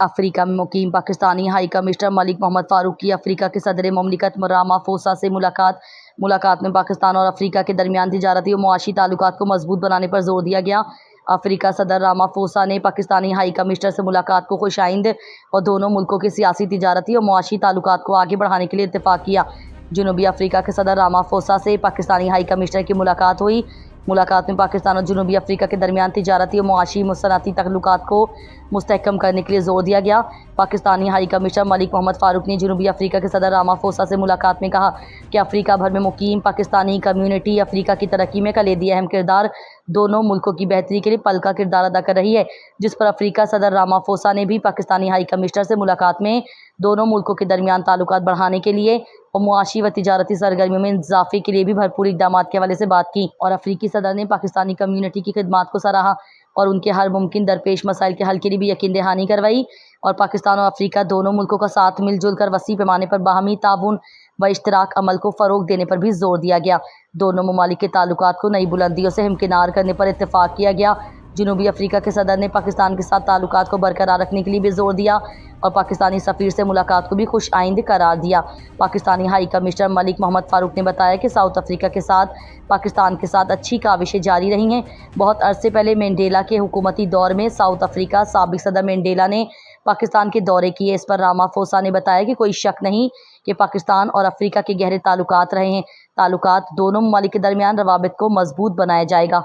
افریقہ میں مقیم Pakistani high commissioner ملک محمد فاروق کی افریقہ کے صدر مملکت رامافوسا سے ملاقات میں پاکستان اور افریقہ کے درمیان تجارتی اور معاشی تعلقات کو مضبوط بنانے پر زور دیا گیا۔ افریقہ صدر رامافوسا نے پاکستانی ہائی کمشنر سے ملاقات کو خوش آئند اور دونوں ملکوں کے سیاسی، تجارتی اور معاشی تعلقات کو آگے بڑھانے کے لیے اتفاق کیا۔ جنوبی افریقہ کے صدر رامافوسا سے پاکستانی ہائی کمشنر کی ملاقات ہوئی۔ ملاقات میں پاکستان اور جنوبی افریقہ کے درمیان تجارتی اور معاشی صنعتی تعلقات کو مستحکم کرنے کے لیے زور دیا گیا۔ پاکستانی ہائی کمشنر ملک محمد فاروق نے جنوبی افریقہ کے صدر رامافوسا سے ملاقات میں کہا کہ افریقہ بھر میں مقیم پاکستانی کمیونٹی افریقہ کی ترقی میں کلیدی اہم کردار، دونوں ملکوں کی بہتری کے لیے پل کا کردار ادا کر رہی ہے، جس پر افریقہ صدر رامافوسا نے بھی پاکستانی ہائی کمشنر سے ملاقات میں دونوں ملکوں کے درمیان تعلقات بڑھانے کے لیے اور معاشی و تجارتی سرگرمیوں میں اضافے کے لیے بھی بھرپور اقدامات کے حوالے سے بات کی، اور افریقی صدر نے پاکستانی کمیونٹی کی خدمات کو سراہا اور ان کے ہر ممکن درپیش مسائل کے حل کے لیے بھی یقین دہانی کروائی، اور پاکستان اور افریقہ دونوں ملکوں کا ساتھ مل جل کر وسیع پیمانے پر باہمی تعاون و اشتراک عمل کو فروغ دینے پر بھی زور دیا گیا۔ دونوں ممالک کے تعلقات کو نئی بلندیوں سے ہمکنار کرنے پر اتفاق کیا گیا۔ جنوبی افریقہ کے صدر نے پاکستان کے ساتھ تعلقات کو برقرار رکھنے کے لیے بھی زور دیا اور پاکستانی سفیر سے ملاقات کو بھی خوش آئند قرار دیا۔ پاکستانی ہائی کمشنر ملک محمد فاروق نے بتایا کہ ساؤتھ افریقہ کے ساتھ پاکستان کے ساتھ اچھی کاوشیں جاری رہی ہیں۔ بہت عرصے پہلے مینڈیلا کے حکومتی دور میں ساؤتھ افریقہ سابق صدر مینڈیلا نے پاکستان کے دورے کیے۔ اس پر رامافوسا نے بتایا کہ کوئی شک نہیں کہ پاکستان اور افریقہ کے گہرے تعلقات رہے ہیں۔ تعلقات دونوں ممالک کے درمیان روابط کو مضبوط بنایا جائے گا۔